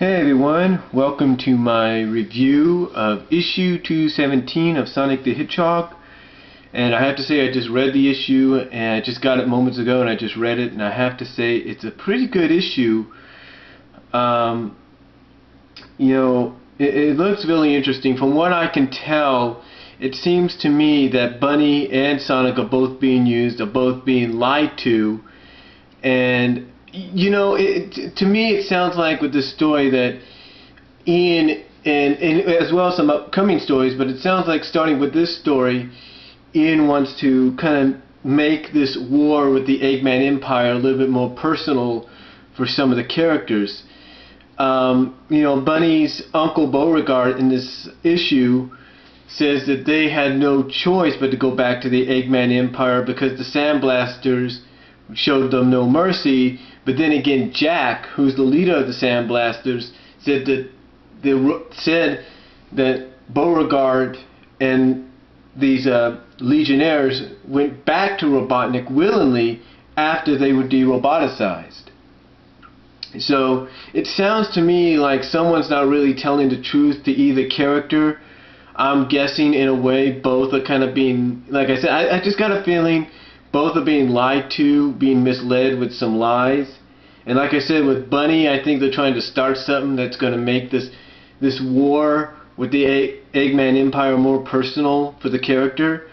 Hey everyone, welcome to my review of issue 217 of Sonic the Hedgehog. And I have to say, I just read the issue and I just got it moments ago and I just read it, and I have to say it's a pretty good issue. It looks really interesting. From what I can tell, it seems to me that Bunny and Sonic are both being used, are both being lied to, and to me it sounds like with this story that Ian, and as well as some upcoming stories, but it sounds like starting with this story, Ian wants to kind of make this war with the Eggman Empire a little bit more personal for some of the characters. Bunny's Uncle Beauregard in this issue says that they had no choice but to go back to the Eggman Empire because the Sandblasters showed them no mercy. But then again, Jack, who's the leader of the Sandblasters, said that Beauregard and these Legionnaires went back to Robotnik willingly after they were de-roboticized. So it sounds to me like someone's not really telling the truth to either character. I'm guessing in a way both are kind of being, like I said, I just got a feeling both are being lied to, being misled with some lies. And like I said, with Bunny, I think they're trying to start something that's going to make this war with the Eggman Empire more personal for the character.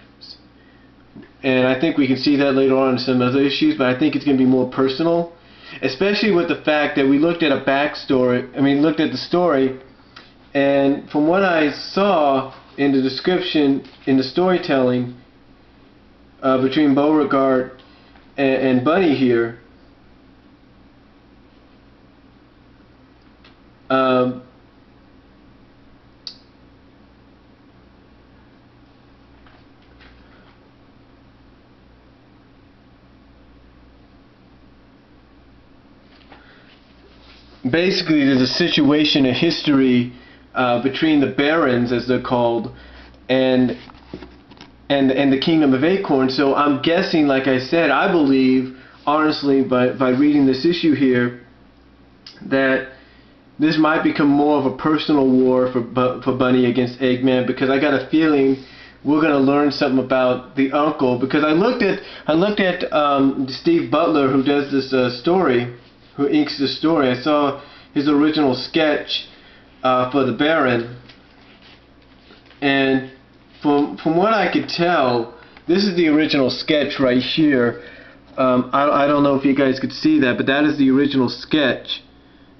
And I think we can see that later on in some other issues, but I think it's going to be more personal. Especially with the fact that we looked at a backstory, looked at the story, and from what I saw in the description, in the storytelling, between Beauregard and Bunny here, basically there's a situation, a history between the Barons, as they're called, and the Kingdom of Acorn. So I'm guessing, like I said, I believe, honestly, by reading this issue here, that this might become more of a personal war for Bunny against Eggman, because I got a feeling we're going to learn something about the uncle. Because I looked at Steve Butler, who does this story, who inks this story. I saw his original sketch for the Baron, and from what I could tell, this is the original sketch right here. I don't know if you guys could see that, but that is the original sketch.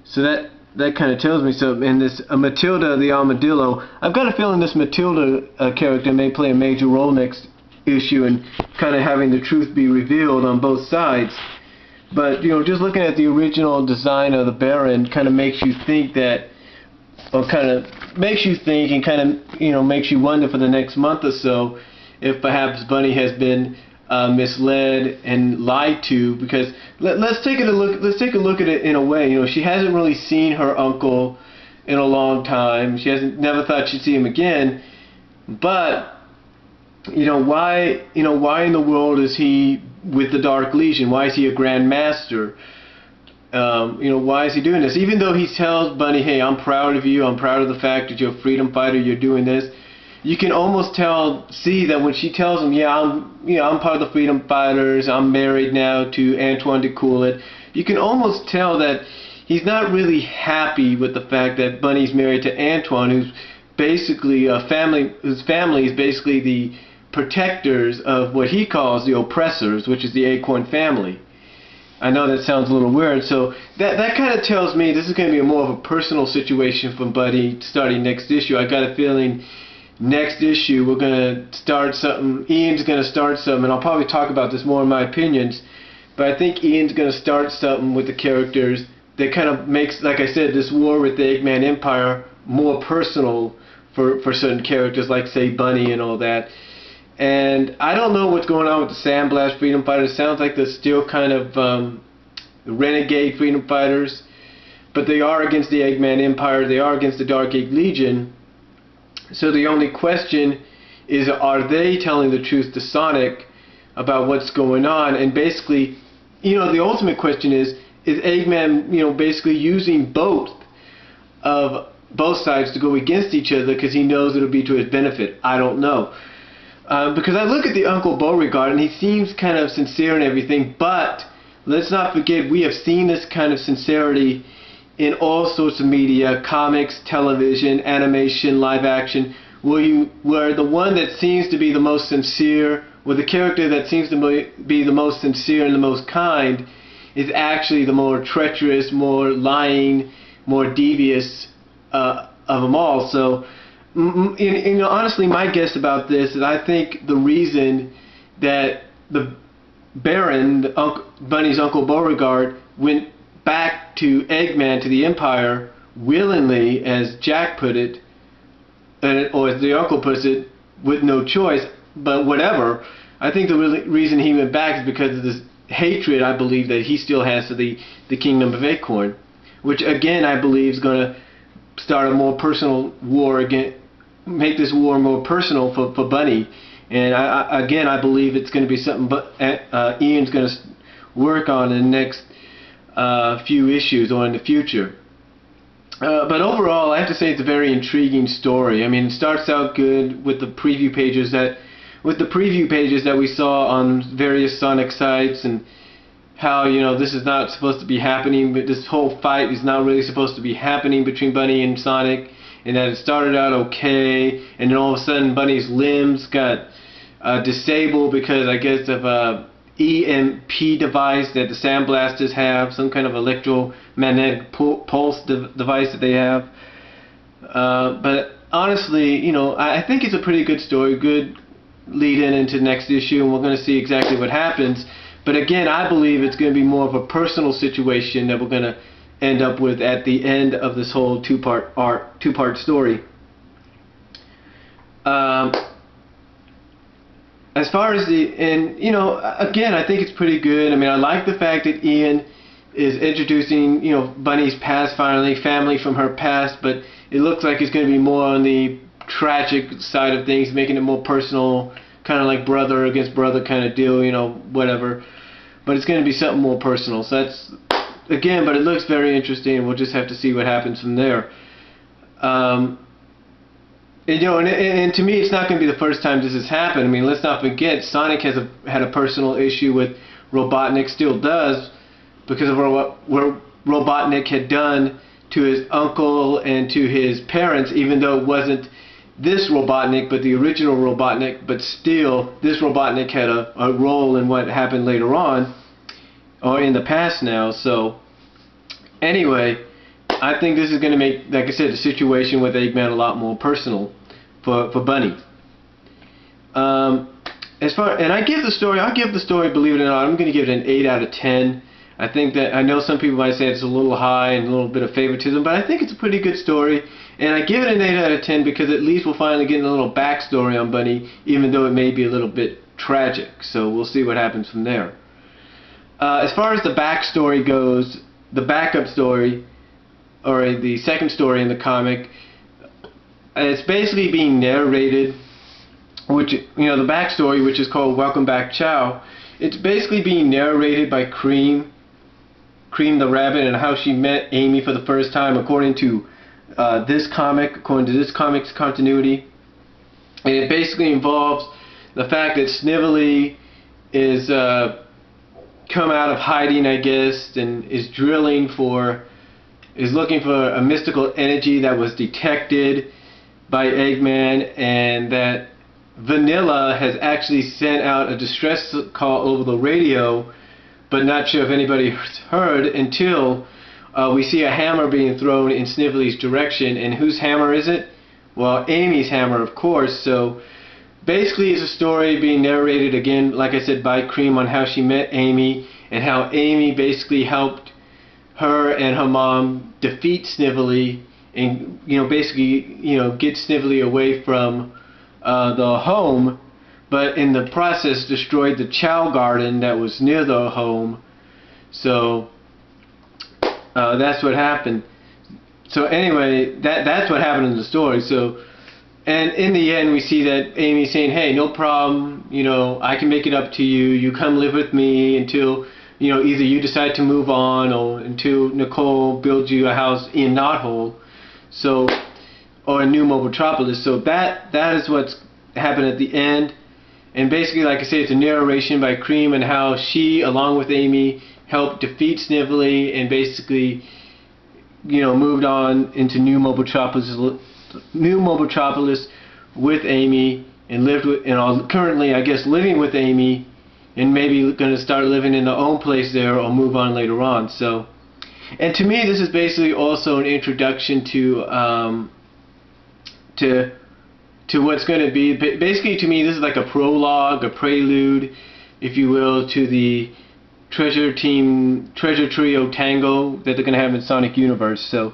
So that kind of tells me something. And this Matilda the Armadillo, I've got a feeling this Matilda character may play a major role next issue and kind of having the truth be revealed on both sides. But just looking at the original design of the Baron kind of makes you think that, or kind of makes you think and kind of makes you wonder for the next month or so if perhaps Bunny has been misled and lied to. Because let's take a look at it in a way. She hasn't really seen her uncle in a long time. She never thought she'd see him again. But why in the world is he with the Dark Legion? Why is he a Grand Master? Why is he doing this? Even though he tells Bunny, hey, I'm proud of you, I'm proud of the fact that you're a freedom fighter, you're doing this. You can almost see that when she tells him, yeah, I'm part of the freedom fighters, I'm married now to Antoine de Coulet, you can almost tell that he's not really happy with the fact that Bunny's married to Antoine, who's basically whose family is basically the protectors of what he calls the oppressors, which is the Acorn family. I know that sounds a little weird, so that kind of tells me this is going to be more of a personal situation for Bunny starting next issue. I got a feeling next issue we're going to start something, Ian's going to start something, and I'll probably talk about this more in my opinions, but I think Ian's going to start something with the characters that kind of makes, like I said, this war with the Eggman Empire more personal for certain characters, like say Bunny and all that. And I don't know what's going on with the Sandblast Freedom Fighters. It sounds like they're still kind of renegade Freedom Fighters, but they are against the Eggman Empire, they are against the Dark Egg Legion. So the only question is, are they telling the truth to Sonic about what's going on? And basically, the ultimate question is Eggman, basically using both of both sides to go against each other because he knows it'll be to his benefit. I don't know. Because I look at the Uncle Beauregard and he seems kind of sincere and everything, but let's not forget we have seen this kind of sincerity in all sorts of media, comics, television, animation, live action, where the one that seems to be the most sincere, or the character that seems to be the most sincere and the most kind, is actually the more treacherous, more lying, more devious of them all. So, honestly, my guess about this is I think the reason that the Baron, Bunny's Uncle Beauregard, went back to Eggman, to the Empire, willingly, as Jack put it, or as the uncle puts it, with no choice, but whatever. I think the reason he went back is because of this hatred, I believe, that he still has to the Kingdom of Acorn, which again I believe is going to start a more personal war again, make this war more personal for Bunny. And I believe it's going to be something Ian's going to work on in the next few issues or in the future. But overall, I have to say it's a very intriguing story. I mean, it starts out good with the preview pages that we saw on various Sonic sites, and how, you know, this is not supposed to be happening, but this whole fight is not really supposed to be happening between Bunny and Sonic, and that it started out okay, and then all of a sudden Bunny's limbs got disabled because, I guess, of a EMP device that the Sandblasters have, some kind of electromagnetic pulse device that they have. But honestly, you know, I think it's a pretty good story, good lead-in into the next issue, and we're going to see exactly what happens. But again, I believe it's going to be more of a personal situation that we're going to end up with at the end of this whole two-part story. As far as you know, again, I think it's pretty good. I mean, I like the fact that Ian is introducing, you know, Bunny's past finally, family from her past, but it looks like it's going to be more on the tragic side of things, making it more personal, kind of like brother against brother kind of deal, you know, whatever. But it's going to be something more personal. So that's, again, but it looks very interesting, and we'll just have to see what happens from there. You know, and to me, it's not going to be the first time this has happened. I mean, let's not forget, Sonic has had a personal issue with Robotnik, still does, because of what Robotnik had done to his uncle and to his parents, even though it wasn't this Robotnik, but the original Robotnik, but still, this Robotnik had a role in what happened later on, or in the past now. So, anyway, I think this is going to make, like I said, the situation with Eggman a lot more personal for Bunny. And I'll give the story, believe it or not, I'm going to give it an 8 out of 10. I think that, I know some people might say it's a little high and a little bit of favoritism, but I think it's a pretty good story. And I give it an 8 out of 10 because at least we'll finally get a little backstory on Bunny, even though it may be a little bit tragic. So we'll see what happens from there. As far as the backstory goes, the backup story, or the second story in the comic, it's basically being narrated, which, you know, the backstory, which is called Welcome Back Chow, it's basically being narrated by Cream the Rabbit, and how she met Amy for the first time, according to this comic's continuity. And it basically involves the fact that Snively is come out of hiding, I guess, and is looking for a mystical energy that was detected by Eggman, and that Vanilla has actually sent out a distress call over the radio, but not sure if anybody heard, until we see a hammer being thrown in Snively's direction. And whose hammer is it? Well, Amy's hammer, of course. So basically it's a story being narrated again, like I said, by Cream, on how she met Amy, and how Amy basically helped her and her mom defeat Snively, and, you know, basically, you know, get Snively away from the home, but in the process destroyed the Chow Garden that was near the home. So that's what happened. So anyway, that's what happened in the story. So, and in the end, we see that Amy's saying, "Hey, no problem. You know, I can make it up to you. You come live with me until, you know, either you decide to move on, or until Nicole builds you a house in Knothole." So, or in New Mobitropolis. So that is what's happened at the end. And basically, like I say, it's a narration by Cream and how she, along with Amy, helped defeat Snively and basically, you know, moved on into New Mobitropolis with Amy, and lived with, and are currently, I guess, living with Amy, and maybe going to start living in their own place there, or move on later on. So, and to me, this is basically also an introduction to what's going to be. Basically, to me, this is like a prologue, a prelude, if you will, to the Treasure Trio Tango that they're going to have in Sonic Universe. So,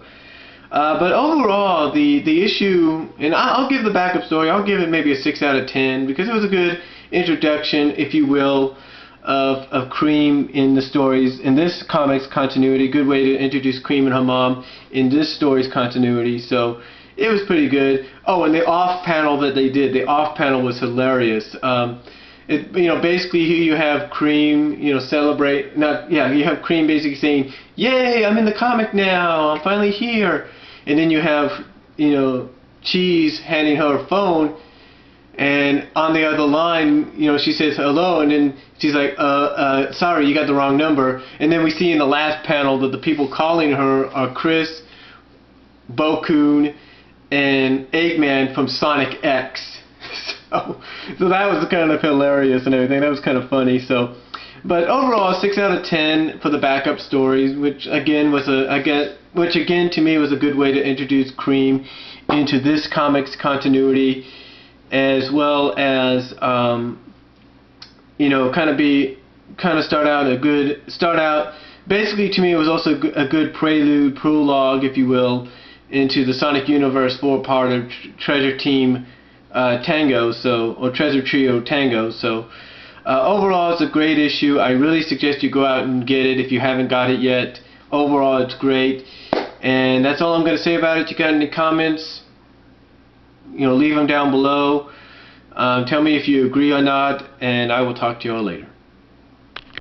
but overall, the issue, and I'll give the backup story, I'll give it maybe a 6 out of 10, because it was a good introduction, if you will, of Cream in the stories, in this comic's continuity. Good way to introduce Cream and her mom in this story's continuity. So it was pretty good. Oh, and the off panel that they did, the off panel was hilarious. You know, basically here you have Cream, you know, you have Cream basically saying, "Yay, I'm in the comic now, I'm finally here." And then you have, you know, Cheese handing her a phone, and on the other line, you know, she says hello, and then she's like, sorry, you got the wrong number. And then we see in the last panel that the people calling her are Chris, Bokoon, and Eggman from Sonic X. So that was kind of hilarious and everything. That was kind of funny. So, but overall, 6 out of 10 for the backup stories, which again to me was a good way to introduce Cream into this comic's continuity, as well as you know, start out. Basically, to me, it was also a good prelude, prologue, if you will, into the Sonic Universe 4-part of Treasure Team Tango, or Treasure Trio Tango. So overall, it's a great issue. I really suggest you go out and get it if you haven't got it yet. Overall, it's great. And that's all I'm going to say about it. You got any comments? You know, leave them down below. Tell me if you agree or not, and I will talk to you all later.